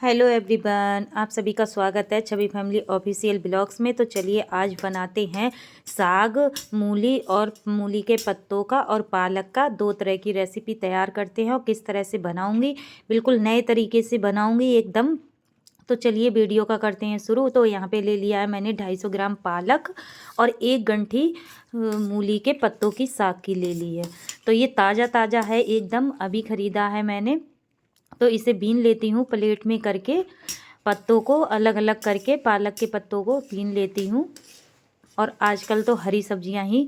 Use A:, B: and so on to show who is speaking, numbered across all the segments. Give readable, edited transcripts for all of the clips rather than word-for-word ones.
A: Hello everyone, आप सभी का स्वागत है छवि फैमिली ऑफिशियल ब्लॉग्स में। तो चलिए आज बनाते हैं साग, मूली और मूली के पत्तों का और पालक का दो तरह की रेसिपी तैयार करते हैं। और किस तरह से बनाऊंगी, बिल्कुल नए तरीके से बनाऊंगी एकदम। तो चलिए वीडियो का करते हैं शुरू। तो यहाँ पे ले लिया है मैंने 250 ग्राम पालक और 1 गंठी मूली के पत्तों की साग की ले ली है। तो ये ताज़ा ताज़ा है एकदम, अभी ख़रीदा है मैंने। तो इसे बीन लेती हूँ प्लेट में करके, पत्तों को अलग अलग करके पालक के पत्तों को बीन लेती हूँ। और आजकल तो हरी सब्जियाँ ही,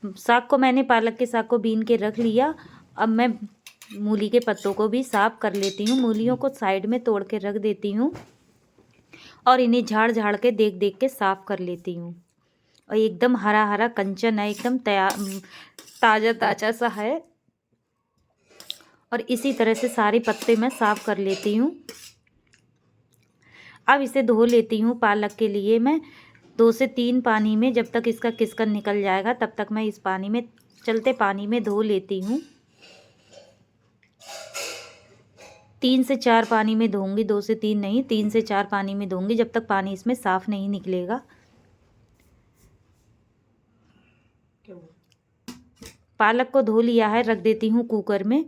A: साग को मैंने पालक के साग को बीन के रख लिया। अब मैं मूली के पत्तों को भी साफ कर लेती हूँ। मूलियों को साइड में तोड़ के रख देती हूँ और इन्हें झाड़ झाड़ के देख देख के साफ कर लेती हूँ। और एकदम हरा हरा कंचन है, एकदम तैयार ताज़ा ताज़ा सा है। और इसी तरह से सारे पत्ते मैं साफ़ कर लेती हूँ। अब इसे धो लेती हूँ। पालक के लिए मैं 2 से 3 पानी में, जब तक इसका किस्कन निकल जाएगा तब तक मैं इस पानी में, चलते पानी में धो लेती हूँ। 3 से 4 पानी में धोऊंगी, 2 से 3 नहीं, 3 से 4 पानी में धोऊंगी, जब तक पानी इसमें साफ नहीं निकलेगा। पालक को धो लिया है, रख देती हूँ कुकर में।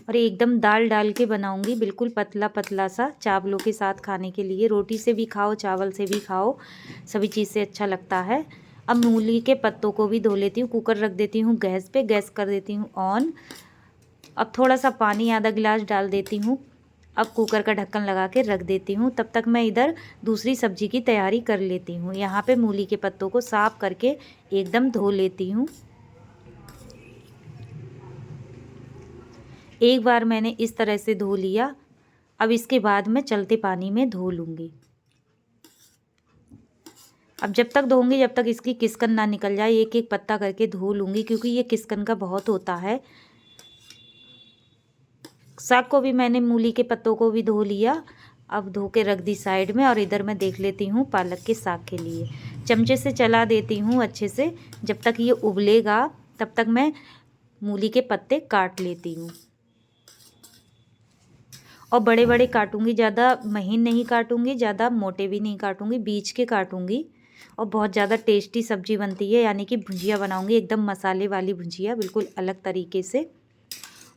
A: और एकदम दाल डाल के बनाऊंगी, बिल्कुल पतला पतला सा, चावलों के साथ खाने के लिए। रोटी से भी खाओ, चावल से भी खाओ, सभी चीज़ से अच्छा लगता है। अब मूली के पत्तों को भी धो लेती हूँ। कुकर रख देती हूँ गैस पे, गैस कर देती हूँ ऑन। अब थोड़ा सा पानी आधा गिलास डाल देती हूँ। अब कुकर का ढक्कन लगा के रख देती हूँ। तब तक मैं इधर दूसरी सब्जी की तैयारी कर लेती हूँ। यहाँ पे मूली के पत्तों को साफ करके एकदम धो लेती हूँ। एक बार मैंने इस तरह से धो लिया। अब इसके बाद मैं चलते पानी में धो लूँगी। अब जब तक धोऊंगी जब तक इसकी किस्कन ना निकल जाए, एक एक पत्ता करके धो लूँगी, क्योंकि ये किस्कन का बहुत होता है। साग को भी मैंने, मूली के पत्तों को भी धो लिया। अब धो के रख दी साइड में। और इधर मैं देख लेती हूँ पालक के साग के लिए, चमचे से चला देती हूँ अच्छे से। जब तक ये उबलेगा तब तक मैं मूली के पत्ते काट लेती हूँ। और बड़े बड़े काटूंगी, ज़्यादा महीन नहीं काटूंगी, ज़्यादा मोटे भी नहीं काटूंगी, बीच के काटूंगी। और बहुत ज़्यादा टेस्टी सब्जी बनती है, यानी कि भुजिया बनाऊंगी, एकदम मसाले वाली भुजिया, बिल्कुल अलग तरीके से।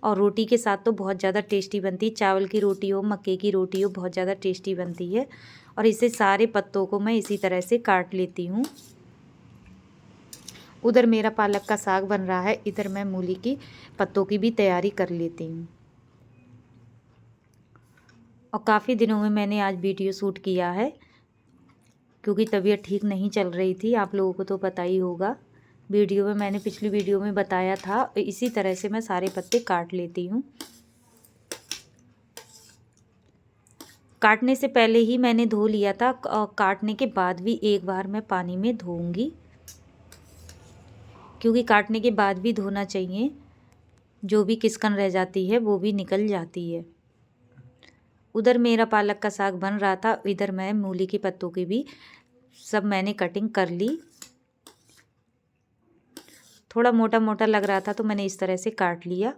A: और रोटी के साथ तो बहुत ज़्यादा टेस्टी बनती है, चावल की रोटी हो, मक्के की रोटी हो, बहुत ज़्यादा टेस्टी बनती है। और इसे सारे पत्तों को मैं इसी तरह से काट लेती हूँ। उधर मेरा पालक का साग बन रहा है, इधर मैं मूली की पत्तों की भी तैयारी कर लेती हूँ। और काफ़ी दिनों में मैंने आज वीडियो शूट किया है, क्योंकि तबीयत ठीक नहीं चल रही थी, आप लोगों को तो पता ही होगा। वीडियो में मैंने, पिछली वीडियो में बताया था। इसी तरह से मैं सारे पत्ते काट लेती हूँ। काटने से पहले ही मैंने धो लिया था, काटने के बाद भी एक बार मैं पानी में धोऊंगी, क्योंकि काटने के बाद भी धोना चाहिए। जो भी किस्कन रह जाती है वो भी निकल जाती है। उधर मेरा पालक का साग बन रहा था, इधर मैं मूली के पत्तों की भी सब मैंने कटिंग कर ली। थोड़ा मोटा मोटा लग रहा था तो मैंने इस तरह से काट लिया।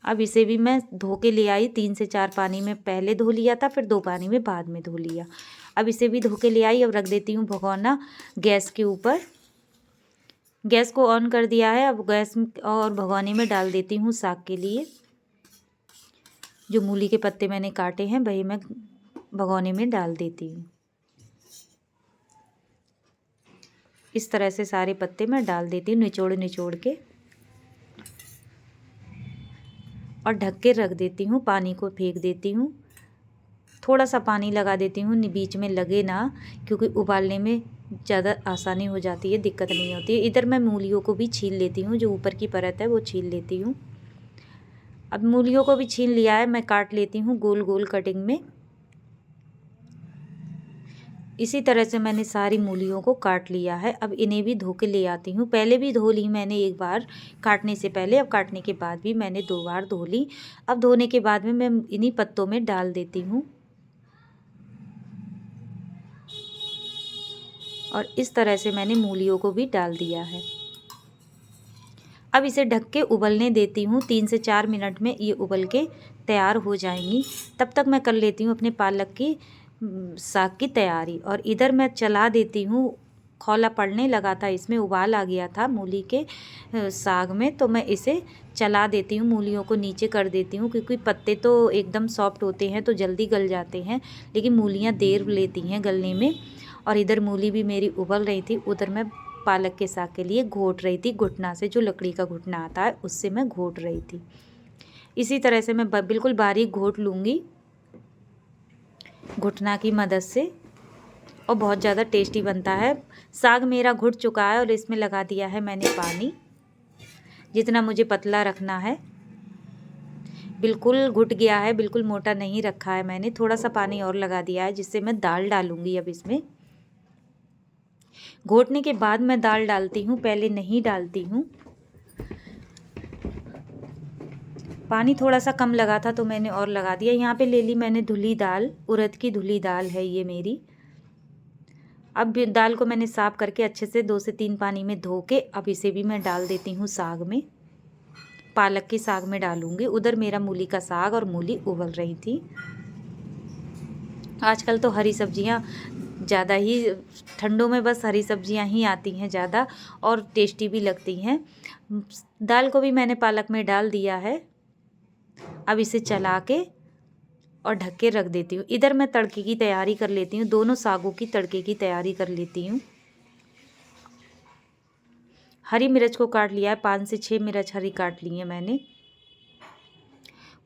A: अब इसे भी मैं धो के ले आई, 3 से 4 पानी में पहले धो लिया था, फिर 2 पानी में बाद में धो लिया। अब इसे भी धो के ले आई। अब रख देती हूँ भगोना गैस के ऊपर। गैस को ऑन कर दिया है। अब गैस और भगोने में डाल देती हूँ साग के लिए। जो मूली के पत्ते मैंने काटे हैं वही मैं भगोने में डाल देती हूँ। इस तरह से सारे पत्ते मैं डाल देती हूँ, निचोड़ निचोड़ के। और ढक के रख देती हूँ, पानी को फेंक देती हूँ। थोड़ा सा पानी लगा देती हूँ, बीच में लगे ना, क्योंकि उबालने में ज़्यादा आसानी हो जाती है, दिक्कत नहीं होती है। इधर मैं मूलियों को भी छील लेती हूँ, जो ऊपर की परत है वो छील लेती हूँ। अब मूलियों को भी छील लिया है, मैं काट लेती हूँ गोल गोल कटिंग में। इसी तरह से मैंने सारी मूलियों को काट लिया है। अब इन्हें भी धो के ले आती हूँ। पहले भी धो ली मैंने एक बार काटने से पहले, अब काटने के बाद भी मैंने 2 बार धो ली। अब धोने के बाद में मैं इन्हीं पत्तों में डाल देती हूँ। और इस तरह से मैंने मूलियों को भी डाल दिया है। अब इसे ढक के उबलने देती हूँ। 3 से 4 मिनट में ये उबल के तैयार हो जाएंगी। तब तक मैं कर लेती हूँ अपने पालक की साग की तैयारी। और इधर मैं चला देती हूँ, खौला पड़ने लगा था, इसमें उबाल आ गया था मूली के साग में, तो मैं इसे चला देती हूँ, मूलियों को नीचे कर देती हूँ, क्योंकि पत्ते तो एकदम सॉफ्ट होते हैं तो जल्दी गल जाते हैं, लेकिन मूलियाँ देर लेती हैं गलने में। और इधर मूली भी मेरी उबल रही थी, उधर मैं पालक के साग के लिए घोट रही थी, घुटना से, जो लकड़ी का घुटना आता है उससे मैं घोट रही थी। इसी तरह से मैं बिल्कुल बारीक घोट लूँगी घुटना की मदद से, और बहुत ज़्यादा टेस्टी बनता है। साग मेरा घुट चुका है और इसमें लगा दिया है मैंने पानी, जितना मुझे पतला रखना है। बिल्कुल घुट गया है, बिल्कुल मोटा नहीं रखा है मैंने, थोड़ा सा पानी और लगा दिया है, जिससे मैं दाल डालूँगी अब इसमें। घोटने के बाद मैं दाल डालती हूँ, पहले नहीं डालती हूँ। पानी थोड़ा सा कम लगा था तो मैंने और लगा दिया। यहाँ पे ले ली मैंने धुली दाल, उड़द की धुली दाल है ये मेरी। अब दाल को मैंने साफ़ करके अच्छे से 2 से 3 पानी में धो के अब इसे भी मैं डाल देती हूँ साग में, पालक के साग में डालूँगी। उधर मेरा मूली का साग और मूली उबल रही थी। आजकल तो हरी सब्जियाँ ज़्यादा ही, ठंडों में बस हरी सब्जियां ही आती हैं ज़्यादा, और टेस्टी भी लगती हैं। दाल को भी मैंने पालक में डाल दिया है। अब इसे चला के और ढक के रख देती हूँ। इधर मैं तड़के की तैयारी कर लेती हूँ, दोनों सागों की तड़के की तैयारी कर लेती हूँ। हरी मिर्च को काट लिया है, 5 से 6 मिर्च हरी काट ली है मैंने।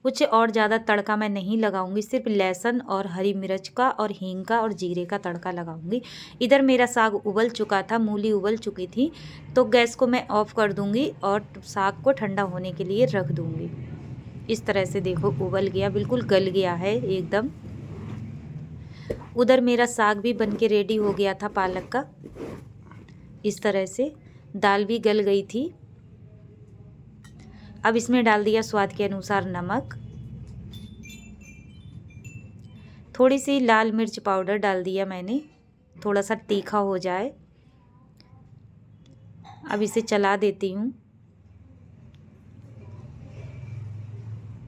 A: कुछ और ज़्यादा तड़का मैं नहीं लगाऊंगी, सिर्फ लहसुन और हरी मिर्च का और हींग का और जीरे का तड़का लगाऊंगी। इधर मेरा साग उबल चुका था, मूली उबल चुकी थी, तो गैस को मैं ऑफ़ कर दूंगी और साग को ठंडा होने के लिए रख दूंगी। इस तरह से देखो उबल गया, बिल्कुल गल गया है एकदम। उधर मेरा साग भी बन के रेडी हो गया था पालक का। इस तरह से दाल भी गल गई थी। अब इसमें डाल दिया स्वाद के अनुसार नमक, थोड़ी सी लाल मिर्च पाउडर डाल दिया मैंने, थोड़ा सा तीखा हो जाए। अब इसे चला देती हूँ।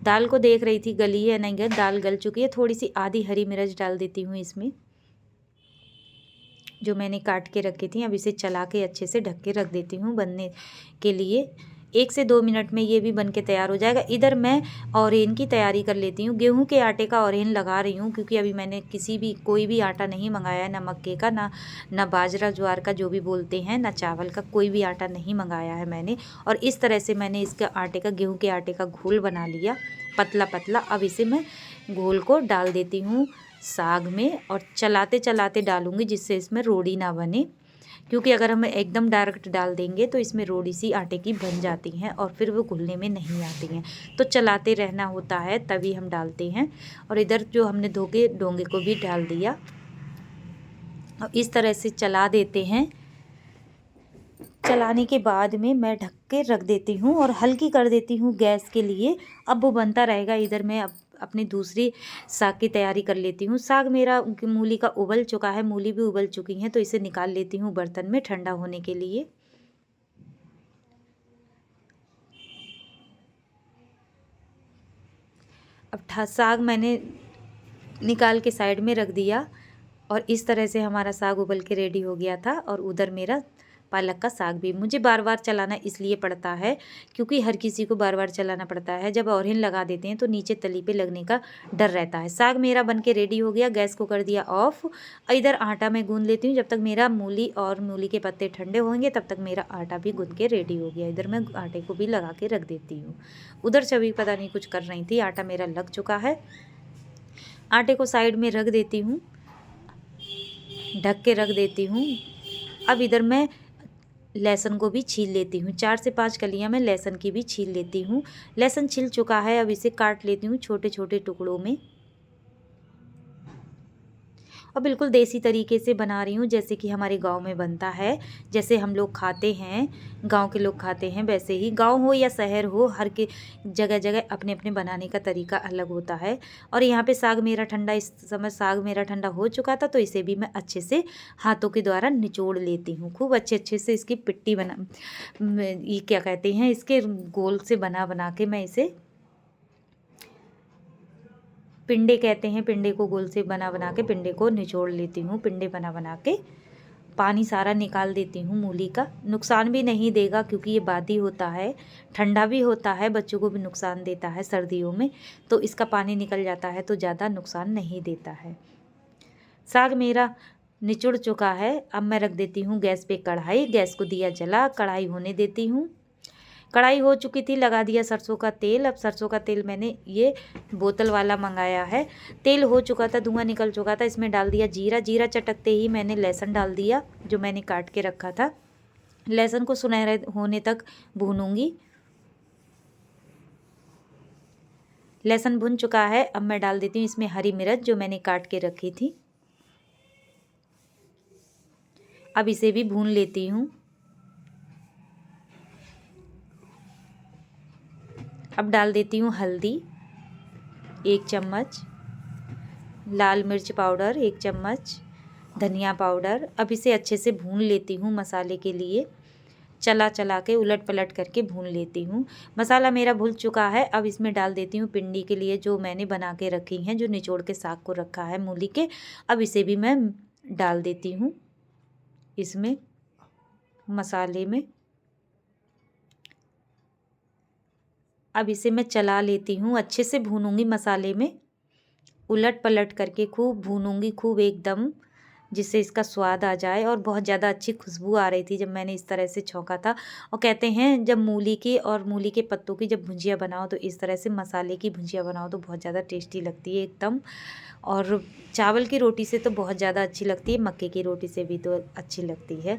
A: दाल को देख रही थी गली है नहीं गल, दाल गल चुकी है। थोड़ी सी आधी हरी मिर्च डाल देती हूँ इसमें, जो मैंने काट के रखी थी। अब इसे चला के अच्छे से ढक के रख देती हूँ बनने के लिए। 1 से 2 मिनट में ये भी बन के तैयार हो जाएगा। इधर मैं औरेन की तैयारी कर लेती हूँ। गेहूं के आटे का औरेन लगा रही हूँ, क्योंकि अभी मैंने कोई भी आटा नहीं मंगाया है, ना मक्के का, ना बाजरा ज्वार का जो भी बोलते हैं, ना चावल का, कोई भी आटा नहीं मंगाया है मैंने। और इस तरह से मैंने इसके आटे का, गेहूँ के आटे का घोल बना लिया पतला पतला। अब इसे मैं घोल को डाल देती हूँ साग में, और चलाते चलाते डालूँगी, जिससे इसमें रोड़ी ना बने, क्योंकि अगर हम एकदम डायरेक्ट डाल देंगे तो इसमें रोड़ी सी आटे की बन जाती हैं और फिर वो घुलने में नहीं आती हैं। तो चलाते रहना होता है, तभी हम डालते हैं। और इधर जो हमने धो के डोंगे को भी डाल दिया, और इस तरह से चला देते हैं। चलाने के बाद में मैं ढक के रख देती हूँ और हल्की कर देती हूँ गैस के लिए। अब वो बनता रहेगा। इधर मैं अपनी दूसरी साग की तैयारी कर लेती हूँ। साग मेरा मूली का उबल चुका है, मूली भी उबल चुकी हैं, तो इसे निकाल लेती हूँ बर्तन में ठंडा होने के लिए। अब साग मैंने निकाल के साइड में रख दिया, और इस तरह से हमारा साग उबल के रेडी हो गया था। और उधर मेरा पालक का साग भी, मुझे बार बार चलाना इसलिए पड़ता है क्योंकि हर किसी को बार बार चलाना पड़ता है। जब औरहिन लगा देते हैं तो नीचे तली पे लगने का डर रहता है। साग मेरा बन के रेडी हो गया, गैस को कर दिया ऑफ। इधर आटा मैं गूंद लेती हूँ। जब तक मेरा मूली और मूली के पत्ते ठंडे होंगे तब तक मेरा आटा भी गूंद के रेडी हो गया। इधर मैं आटे को भी लगा के रख देती हूँ। उधर छवि पता नहीं कुछ कर रही थी। आटा मेरा लग चुका है, आटे को साइड में रख देती हूँ, ढक के रख देती हूँ। अब इधर मैं लहसुन को भी छील लेती हूँ। 4 से 5 कलियाँ मैं लहसुन की भी छील लेती हूँ। लहसुन छिल चुका है, अब इसे काट लेती हूँ छोटे छोटे टुकड़ों में। और बिल्कुल देसी तरीके से बना रही हूँ, जैसे कि हमारे गांव में बनता है, जैसे हम लोग खाते हैं, गांव के लोग खाते हैं वैसे ही। गांव हो या शहर हो, हर के जगह जगह अपने अपने बनाने का तरीका अलग होता है। और यहाँ पे साग मेरा ठंडा, इस समय साग मेरा ठंडा हो चुका था, तो इसे भी मैं अच्छे से हाथों के द्वारा निचोड़ लेती हूँ। खूब अच्छे से इसकी पिट्टी बना, ये क्या कहते हैं, इसके गोल से बना बना के मैं इसे, पिंडे कहते हैं, पिंडे को गोल से बना बना के पिंडे को निचोड़ लेती हूँ। पिंडे बना बना के पानी सारा निकाल देती हूँ। मूली का नुकसान भी नहीं देगा, क्योंकि ये बादी होता है, ठंडा भी होता है, बच्चों को भी नुकसान देता है सर्दियों में, तो इसका पानी निकल जाता है तो ज़्यादा नुकसान नहीं देता है। साग मेरा निचुड़ चुका है। अब मैं रख देती हूँ गैस पे कढ़ाई। गैस को दिया जला, कढ़ाई होने देती हूँ। कढ़ाई हो चुकी थी, लगा दिया सरसों का तेल। अब सरसों का तेल मैंने ये बोतल वाला मंगाया है। तेल हो चुका था, धुआं निकल चुका था, इसमें डाल दिया जीरा। जीरा चटकते ही मैंने लहसुन डाल दिया, जो मैंने काट के रखा था। लहसुन को सुनहरे होने तक भूनूंगी। लहसुन भुन चुका है। अब मैं डाल देती हूँ इसमें हरी मिर्च, जो मैंने काट के रखी थी। अब इसे भी भून लेती हूँ। अब डाल देती हूँ हल्दी 1 चम्मच, लाल मिर्च पाउडर 1 चम्मच, धनिया पाउडर। अब इसे अच्छे से भून लेती हूँ। मसाले के लिए चला चला के, उलट पलट करके भून लेती हूँ। मसाला मेरा भून चुका है। अब इसमें डाल देती हूँ पिंडी के लिए जो मैंने बना के रखी हैं, जो निचोड़ के साग को रखा है मूली के। अब इसे भी मैं डाल देती हूँ इसमें मसाले में। अब इसे मैं चला लेती हूँ, अच्छे से भूनूंगी मसाले में, उलट पलट करके खूब भूनूंगी, खूब एकदम, जिससे इसका स्वाद आ जाए। और बहुत ज़्यादा अच्छी खुशबू आ रही थी जब मैंने इस तरह से छौंका था। और कहते हैं जब मूली की और मूली के पत्तों की जब भुजिया बनाओ, तो इस तरह से मसाले की भुजिया बनाओ तो बहुत ज़्यादा टेस्टी लगती है एकदम। और चावल की रोटी से तो बहुत ज़्यादा अच्छी लगती है, मक्के की रोटी से भी तो अच्छी लगती है।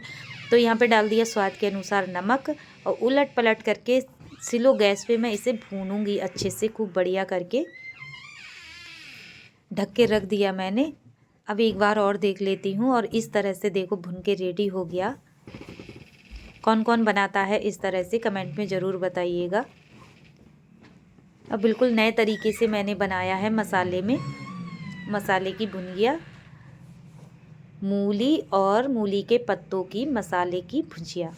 A: तो यहाँ पर डाल दिया स्वाद के अनुसार नमक, और उलट पलट करके स्लो गैस पे मैं इसे भूनूंगी अच्छे से, खूब बढ़िया करके। ढक के रख दिया मैंने। अब एक बार और देख लेती हूँ, और इस तरह से देखो भुन के रेडी हो गया। कौन कौन बनाता है इस तरह से, कमेंट में ज़रूर बताइएगा। अब बिल्कुल नए तरीके से मैंने बनाया है मसाले में, मसाले की भुजिया, मूली और मूली के पत्तों की मसाले की भुजिया।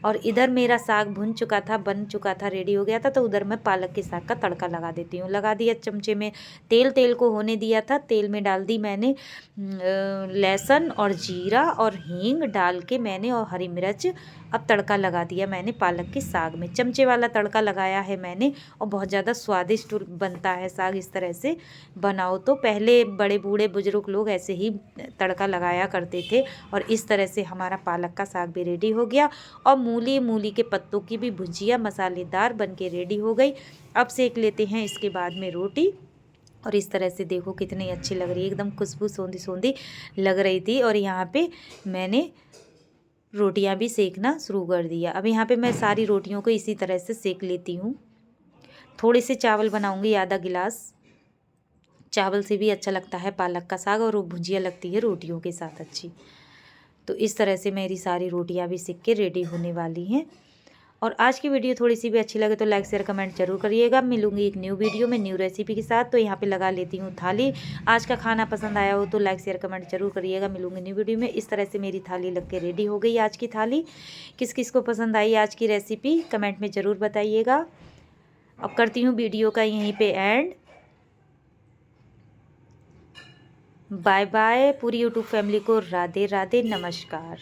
A: और इधर मेरा साग भुन चुका था, बन चुका था, रेडी हो गया था। तो उधर मैं पालक के साग का तड़का लगा देती हूँ। लगा दिया चमचे में तेल, तेल को होने दिया था। तेल में डाल दी मैंने लहसुन और जीरा और हींग डाल के मैंने, और हरी मिर्च। अब तड़का लगा दिया मैंने पालक के साग में, चमचे वाला तड़का लगाया है मैंने। और बहुत ज़्यादा स्वादिष्ट बनता है साग, इस तरह से बनाओ तो। पहले बड़े बूढ़े बुजुर्ग लोग ऐसे ही तड़का लगाया करते थे। और इस तरह से हमारा पालक का साग भी रेडी हो गया। और मूली के पत्तों की भी भुजिया मसालेदार बन के रेडी हो गई। अब सेक लेते हैं इसके बाद में रोटी। और इस तरह से देखो कितनी अच्छी लग रही है, एकदम खुशबू सौंधी सौंधी लग रही थी। और यहाँ पे मैंने रोटियां भी सेकना शुरू कर दिया। अब यहाँ पे मैं सारी रोटियों को इसी तरह से सेक लेती हूँ। थोड़े से चावल बनाऊँगी, आधा गिलास। चावल से भी अच्छा लगता है पालक का साग, और वो भुजिया लगती है रोटियों के साथ अच्छी। तो इस तरह से मेरी सारी रोटियां भी सिक के रेडी होने वाली हैं। और आज की वीडियो थोड़ी सी भी अच्छी लगे तो लाइक शेयर कमेंट जरूर करिएगा। मिलूंगी एक न्यू वीडियो में न्यू रेसिपी के साथ। तो यहाँ पे लगा लेती हूँ थाली। आज का खाना पसंद आया हो तो लाइक शेयर कमेंट जरूर करिएगा। मिलूंगी न्यू वीडियो में। इस तरह से मेरी थाली लग के रेडी हो गई आज की थाली। किस किस को पसंद आई आज की रेसिपी कमेंट में ज़रूर बताइएगा। अब करती हूँ वीडियो का यहीं पर एंड। Bye bye. पूरी यूट्यूब फैमिली को राधे राधे, नमस्कार।